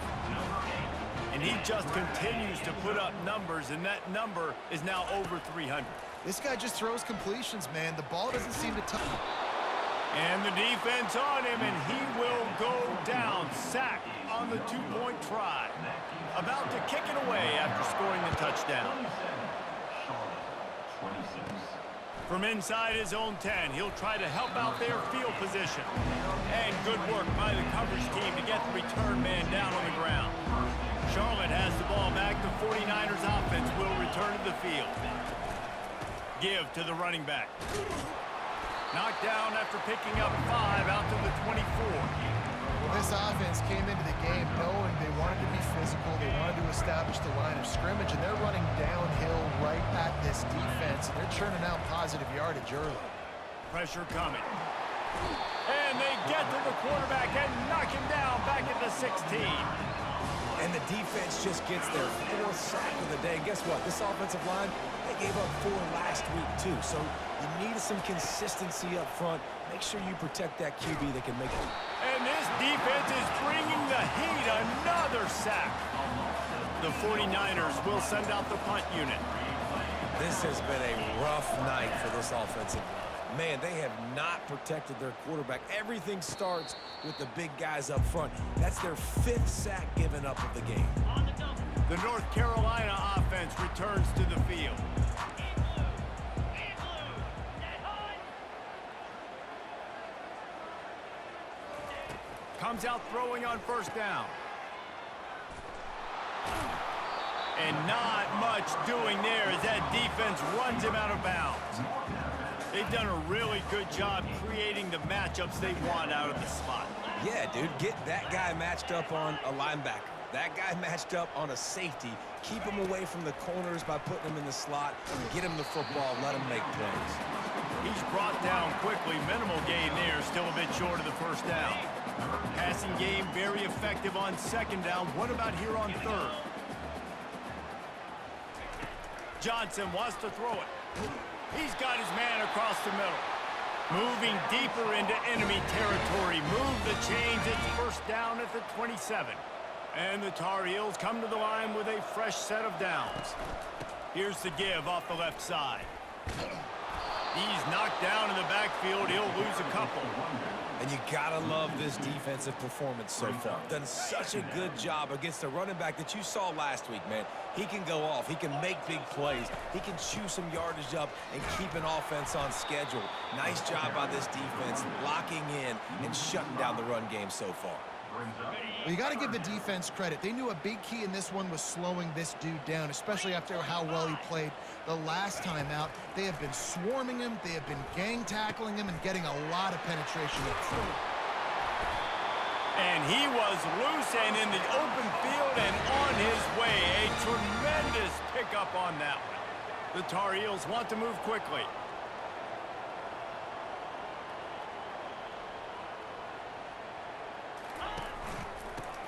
And he just continues to put up numbers, and that number is now over 300. This guy just throws completions, man. The ball doesn't seem to touch. And the defense on him, and he will go down, sacked on the two-point try. About to kick it away after scoring the touchdown. From inside his own 10, he'll try to help out their field position. And good work by the coverage team to get the return man down on the ground. Charlotte has the ball back. The 49ers offense will return to the field. Give to the running back. Knocked down after picking up 5 out to the 24. Well, this offense came into the game knowing they wanted to be physical. They wanted to establish the line of scrimmage, and they're running downhill right at this defense. And they're churning out positive yardage early. Pressure coming. And they get to the quarterback and knock him down back at the 16. And the defense just gets their 4th sack of the day. Guess what? This offensive line, they gave up 4 last week, too. So you need some consistency up front. Make sure you protect that QB that can make it. And this defense is bringing the heat. Another sack. The 49ers will send out the punt unit. This has been a rough night for this offensive line. Man, they have not protected their quarterback. Everything starts with the big guys up front. That's their 5th sack given up of the game. The North Carolina offense returns to the field. Comes out throwing on first down. And not much doing there as that defense runs him out of bounds. They've done a really good job creating the matchups they want out of the slot. Yeah, dude, get that guy matched up on a linebacker. That guy matched up on a safety. Keep him away from the corners by putting him in the slot. Get him the football. Let him make plays. He's brought down quickly. Minimal gain there. Still a bit short of the first down. Passing game very effective on second down. What about here on third? Johnson wants to throw it. He's got his man across the middle. Moving deeper into enemy territory. Move the chains. It's first down at the 27. And the Tar Heels come to the line with a fresh set of downs. Here's the give off the left side. He's knocked down in the backfield. He'll lose a couple. And you gotta love this defensive performance so far. Done such a good job against the running back that you saw last week, man. He can go off. He can make big plays. He can chew some yardage up and keep an offense on schedule. Nice job by this defense, locking in and shutting down the run game so far. Well, you got to give the defense credit. They knew a big key in this one was slowing this dude down, especially after how well he played the last time out. They have been swarming him. They have been gang tackling him and getting a lot of penetration up front. And he was loose and in the open field and on his way. A tremendous pickup on that one. The Tar Heels want to move quickly.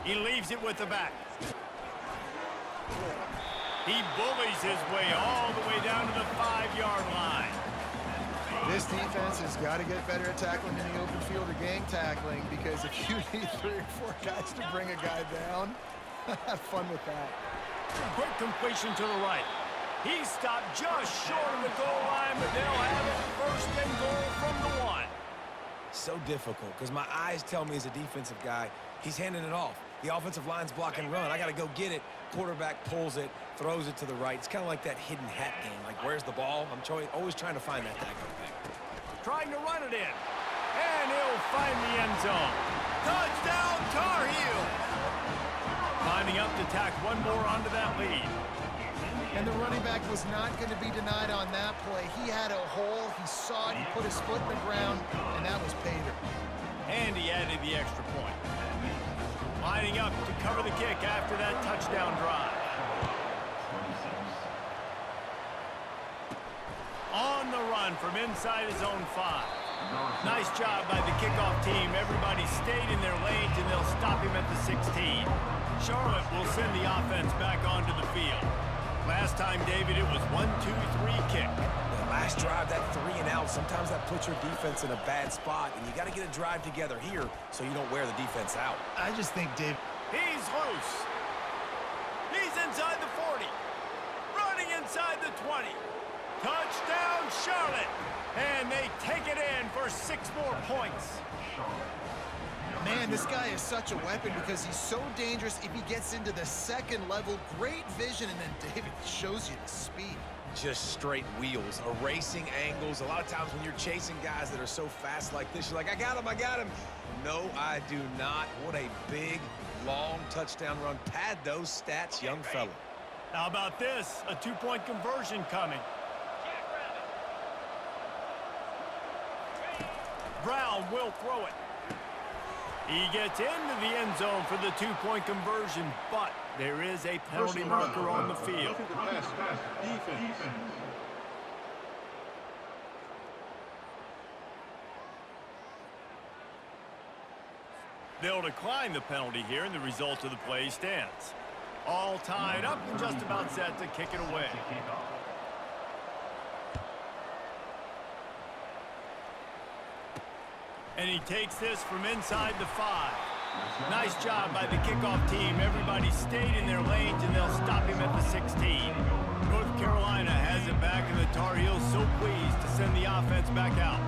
He leaves it with the back. He bullies his way all the way down to the 5-yard line. This defense has got to get better at tackling in the open field or gang tackling, because if you need 3 or 4 guys to bring a guy down, have fun with that. Quick completion to the right. He stopped just short of the goal line, but they'll have it first and goal from the 1. So difficult because my eyes tell me as a defensive guy, he's handing it off. The offensive line's block and run. I got to go get it. Quarterback pulls it, throws it to the right. It's kind of like that hidden hat game. Like, where's the ball? I'm always trying to find that type of thing. Trying to run it in. And he'll find the end zone. Touchdown, Tar Heels! Lining up to tack one more onto that lead. And the running back was not going to be denied on that play. He had a hole. He saw it. He put his foot in the ground, and that was pay dirt. And he added the extra point. Lining up to cover the kick after that touchdown drive. run from inside his own 5. Nice job by the kickoff team. Everybody stayed in their lanes, and they'll stop him at the 16. Charlotte will send the offense back onto the field. Last time, David, it was 1-2-3 kick. The last drive, that 3 and out, sometimes that puts your defense in a bad spot, and you got to get a drive together here so you don't wear the defense out. I just think, Dave, He's loose. He's inside the 40. Running inside the 20. Touchdown, Charlotte. And they take it in for 6 more points. man, this guy is such a weapon because he's so dangerous if he gets into the second level. Great vision, and then David shows you the speed. Just straight wheels, erasing angles. A lot of times when you're chasing guys that are so fast like this, you're like, I got him, I got him. No, I do not. What a big, long touchdown run. Pad those stats, young fella. How about this? A 2-point conversion coming. Brown will throw it. He gets into the end zone for the 2-point conversion, but there is a penalty marker on the field. They'll decline the penalty here, and the result of the play stands. All tied up and just about set to kick it away. And he takes this from inside the 5. Nice job by the kickoff team. Everybody stayed in their lanes, and they'll stop him at the 16. North Carolina has it back, and the Tar Heels so pleased to send the offense back out.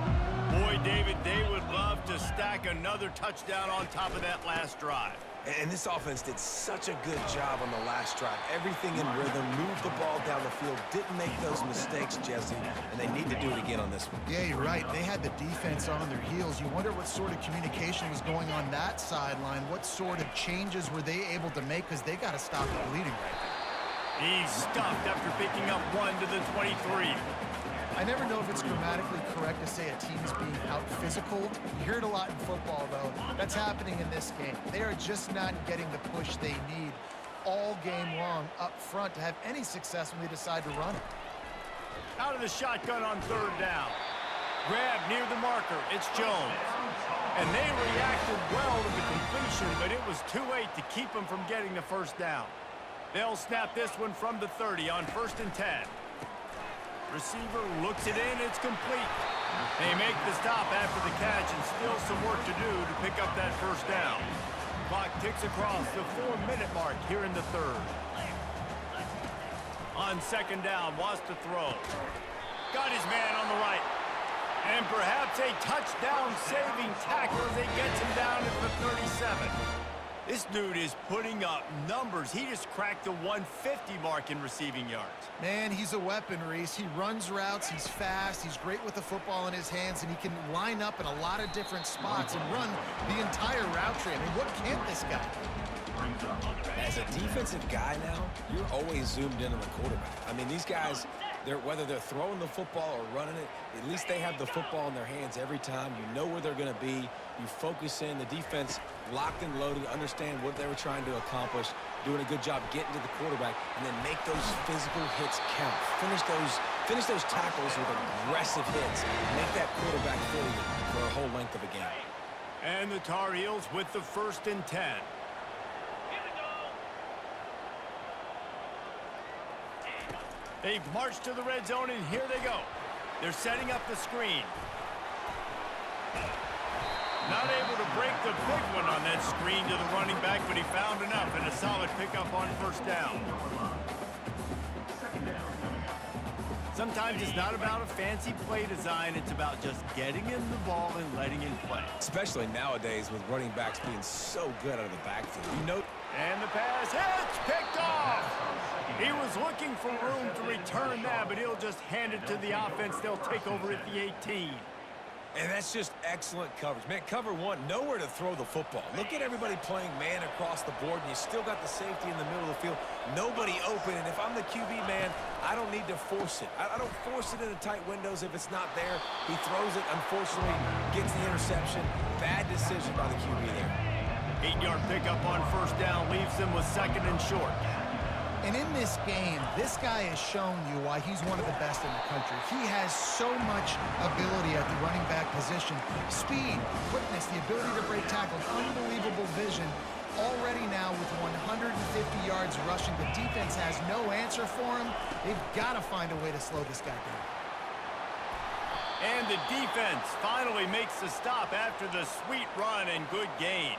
Boy, David, they would love to stack another touchdown on top of that last drive. And this offense did such a good job on the last drive. Everything in rhythm, moved the ball down the field, didn't make those mistakes, Jesse, and they need to do it again on this one. Yeah, you're right. They had the defense on their heels. You wonder what sort of communication was going on that sideline. What sort of changes were they able to make, because they got to stop the bleeding right now. He's stuffed after picking up 1 to the 23. I never know if it's grammatically correct to say a team is being out-physical. You hear it a lot in football, though. That's happening in this game. They are just not getting the push they need all game long up front to have any success when they decide to run it. Out of the shotgun on 3rd down. Grab near the marker. It's Jones. And they reacted well to the completion, but it was too late to keep them from getting the 1st down. They'll snap this one from the 30 on 1st and 10. Receiver looks it in, it's complete. They make the stop after the catch, and still some work to do to pick up that 1st down. Clock ticks across the 4-minute mark here in the 3rd. On 2nd down, wants to throw. Got his man on the right. And perhaps a touchdown-saving tackle as he gets him down at the 37. This dude is putting up numbers. He just cracked the 150 mark in receiving yards. Man, he's a weapon, Reese. He runs routes, he's fast, he's great with the football in his hands, and he can line up in a lot of different spots and run the entire route tree. I mean, what can't this guy do? As a defensive guy now, you're always zoomed in on the quarterback. I mean, these guys, whether they're throwing the football or running it, at least they have the football in their hands every time. You know where they're going to be. You focus in. The defense locked and loaded, understand what they were trying to accomplish, doing a good job getting to the quarterback, and then make those physical hits count. Finish those tackles with aggressive hits. Make that quarterback feel you for a whole length of a game. And the Tar Heels with the 1st and 10. They've marched to the red zone, and here they go. They're setting up the screen. Not able to break the big one on that screen to the running back, but he found enough and a solid pickup on 1st down. Sometimes it's not about a fancy play design. It's about just getting in the ball and letting him play. Especially nowadays with running backs being so good out of the backfield. You know. And the pass hits, picked off. He was looking for room to return that, but he'll just hand it to the offense. They'll take over at the 18. And that's just excellent coverage. Man, cover 1, nowhere to throw the football. Look at everybody playing man across the board, and you still got the safety in the middle of the field. Nobody open, and if I'm the QB, man, I don't need to force it. I don't force it into tight windows if it's not there. He throws it, unfortunately, gets the interception. Bad decision by the QB there. 8-yard pickup on 1st down leaves them with 2nd and short. And in this game, this guy has shown you why he's one of the best in the country. He has so much ability at the running back position. Speed, quickness, the ability to break tackles, unbelievable vision. Already now with 150 yards rushing, the defense has no answer for him. They've got to find a way to slow this guy down. And the defense finally makes the stop after the sweet run and good gain.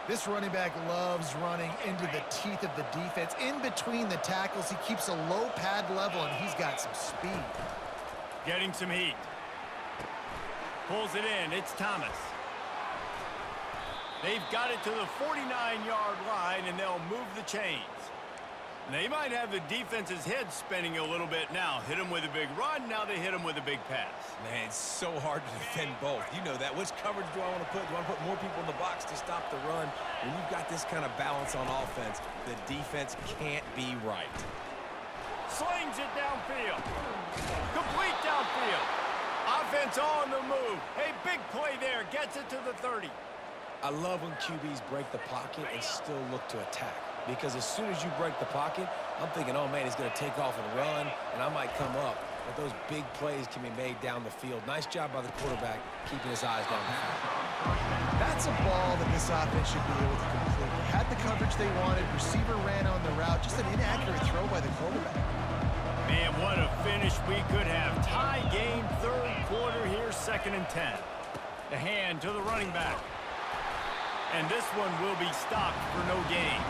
This running back loves running into the teeth of the defense. In between the tackles, he keeps a low pad level, and he's got some speed. Getting some heat. Pulls it in. It's Thomas. They've got it to the 49-yard line, and they'll move the chains. They might have the defense's head spinning a little bit now. Hit him with a big run, now they hit him with a big pass. Man, it's so hard to defend both. You know that. Which coverage do I want to put? Do I want to put more people in the box to stop the run? When you've got this kind of balance on offense, the defense can't be right. Slings it downfield. Complete downfield. Offense on the move. A big play there. Gets it to the 30. I love when QBs break the pocket and still look to attack. Because as soon as you break the pocket, I'm thinking, oh, man, he's going to take off and run, and I might come up. But those big plays can be made down the field. Nice job by the quarterback keeping his eyes down the field. That's a ball that this offense should be able to complete. Had the coverage they wanted. Receiver ran on the route. Just an inaccurate throw by the quarterback. Man, what a finish we could have. Tie game, third quarter here, 2nd and 10. The hand to the running back. And this one will be stopped for no gain.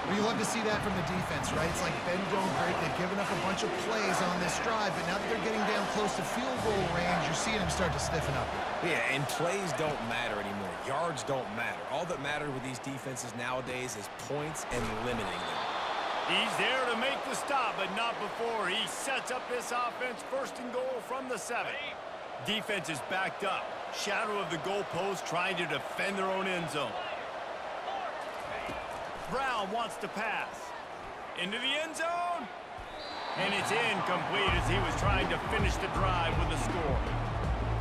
Well, you love to see that from the defense, right? It's like bend, don't break. They've given up a bunch of plays on this drive, but now that they're getting down close to field goal range, you're seeing them start to stiffen up. Yeah, and plays don't matter anymore. Yards don't matter. All that matters with these defenses nowadays is points and limiting them. He's there to make the stop, but not before. He sets up this offense, 1st and goal from the 7. Defense is backed up. Shadow of the goalpost, trying to defend their own end zone. Brown wants to pass. Into the end zone. And it's incomplete as he was trying to finish the drive with a score.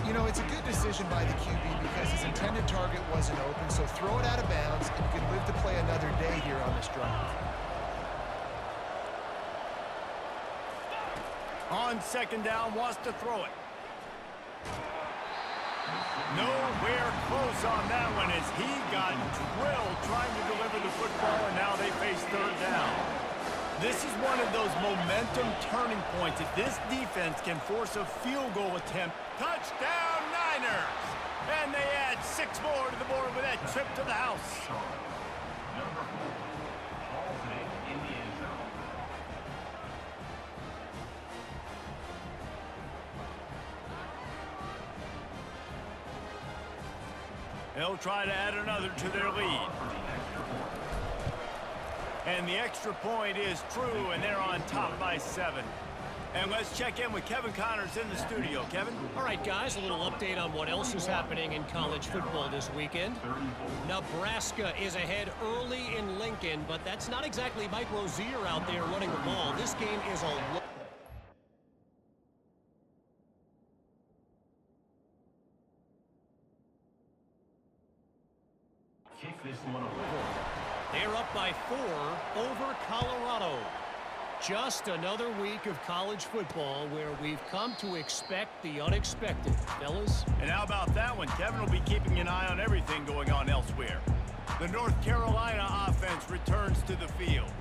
You know, it's a good decision by the QB because his intended target wasn't open, so throw it out of bounds and you can live to play another day here on this drive. On 2nd down, wants to throw it. Nowhere close on that one as he got drilled trying to deliver the football, and now they face 3rd down. This is one of those momentum turning points. If this defense can force a field goal attempt, touchdown Niners! And they add 6 more to the board with that trip to the house. They'll try to add another to their lead. And the extra point is true, and they're on top by 7. And let's check in with Kevin Connors in the studio. Kevin? All right, guys, a little update on what else is happening in college football this weekend. Nebraska is ahead early in Lincoln, but that's not exactly Mike Rozier out there running the ball. This game is a... They're up by 4 over Colorado. Just another week of college football where we've come to expect the unexpected, fellas. And how about that one? Kevin will be keeping an eye on everything going on elsewhere. The North Carolina offense returns to the field.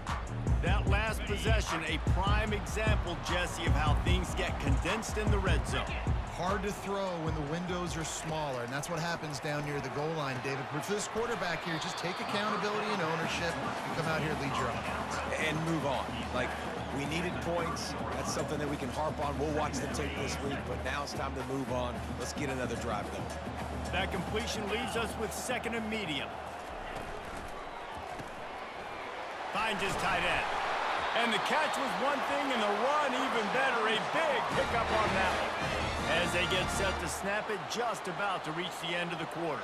That last possession, a prime example, Jesse, of how things get condensed in the red zone. Hard to throw when the windows are smaller, and that's what happens down near the goal line, David. But for this quarterback here, just take accountability and ownership and come out here and lead your offense. And move on. Like, we needed points. That's something that we can harp on. We'll watch the tape this week, but now it's time to move on. Let's get another drive going. That completion leaves us with 2nd and medium. Finds his tight end. And the catch was one thing, and the run even better. A big pickup on that one. As they get set to snap it, just about to reach the end of the quarter.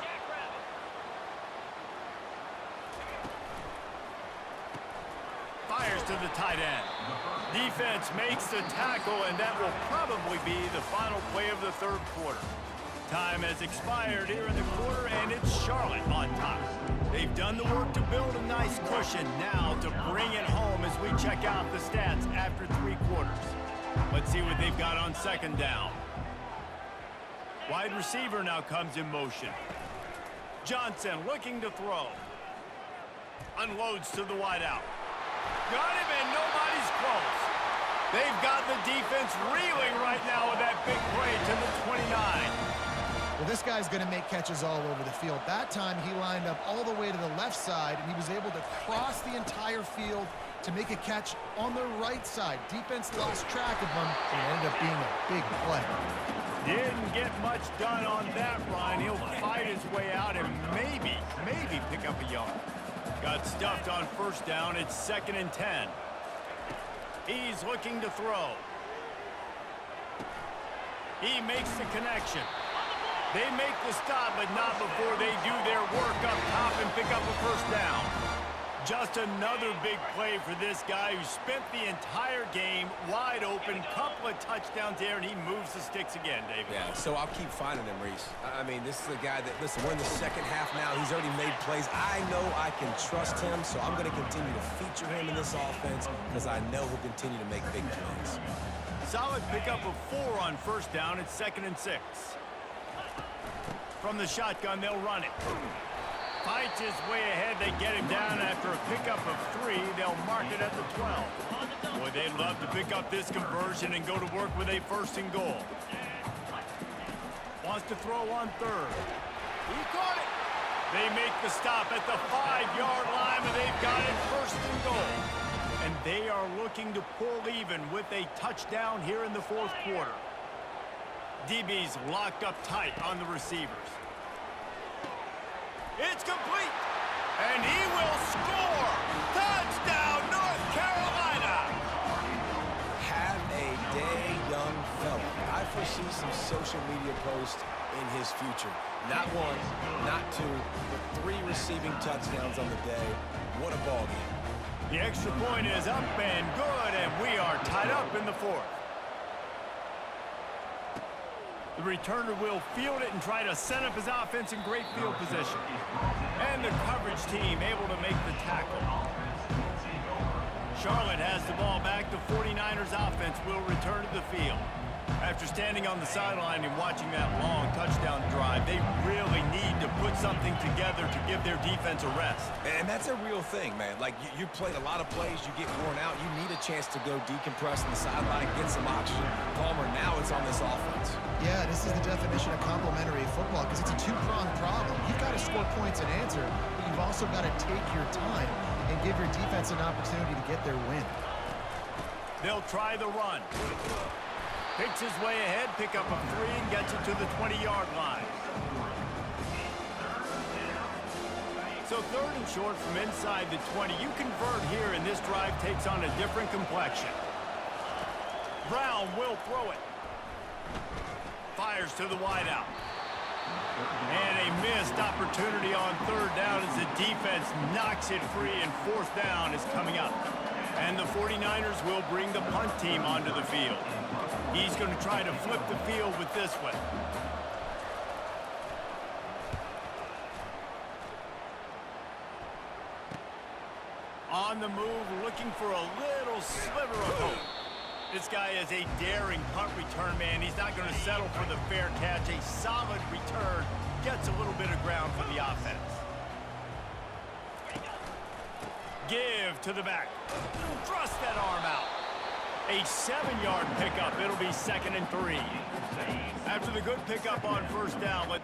Fires to the tight end. Defense makes the tackle, and that will probably be the final play of the 3rd quarter. Time has expired here in the quarter, and it's Charlotte on top. They've done the work to build a nice cushion. Now to bring it home as we check out the stats after 3 quarters. Let's see what they've got on second down. Wide receiver now comes in motion. Johnson looking to throw. Unloads to the wideout. Got him, and nobody's close. They've got the defense reeling right now with that big play to the 29. Well, this guy's going to make catches all over the field. That time, he lined up all the way to the left side, and he was able to cross the entire field to make a catch on the right side. Defense lost track of him, and it ended up being a big play. Didn't get much done on that run. He'll fight his way out and maybe pick up a yard. Got stuffed on first down. It's 2nd and 10. He's looking to throw. He makes the connection. They make the stop, but not before they do their work up top and pick up a first down. Just another big play for this guy who spent the entire game wide open. Couple of touchdowns there, and he moves the sticks again, David. Yeah, so I'll keep finding him, Reese. I mean, this is a guy that, listen, we're in the second half now. He's already made plays. I know I can trust him, so I'm going to continue to feature him in this offense because I know he'll continue to make big plays. Solid pickup of 4 on first down. It's 2nd and 6. From the shotgun, they'll run it. Fights his way ahead. They get him down after a pickup of 3. They'll mark it at the 12. Boy, they'd love to pick up this conversion and go to work with a 1st and goal. Wants to throw on 3rd. He caught it. They make the stop at the 5-yard line, and they've got it 1st and goal. And they are looking to pull even with a touchdown here in the 4th quarter. DB's locked up tight on the receivers. It's complete, and he will score. Touchdown, North Carolina. Have a day, young fella. I foresee some social media posts in his future. Not 1, not 2, but 3 receiving touchdowns on the day. What a ball game. The extra point is up and good, and we are tied up in the 4th. The returner will field it and try to set up his offense in great field position. And the coverage team able to make the tackle. Charlotte has the ball back. The 49ers offense will return to the field. After standing on the sideline and watching that long touchdown drive, they really need to put something together to give their defense a rest. And that's a real thing, man. Like, you played a lot of plays, you get worn out, you need a chance to go decompress on the sideline, get some oxygen. Palmer, now it's on this offense. Yeah, this is the definition of complementary football because it's a 2-pronged problem. You've got to score points and answer, but you've also got to take your time and give your defense an opportunity to get their win. They'll try the run. Picks his way ahead, pick up a 3, and gets it to the 20-yard line. So 3rd and short from inside the 20. You convert here, and this drive takes on a different complexion. Brown will throw it. Fires to the wideout. And a missed opportunity on 3rd down as the defense knocks it free, and 4th down is coming up. And the 49ers will bring the punt team onto the field. He's going to try to flip the field with this one. On the move, looking for a little sliver of hope. This guy is a daring punt return man. He's not going to settle for the fair catch. A solid return gets a little bit of ground for the offense. Give to the back. Thrust that arm out. A 7-yard pickup. It'll be 2nd and 3. After the good pickup on first down, let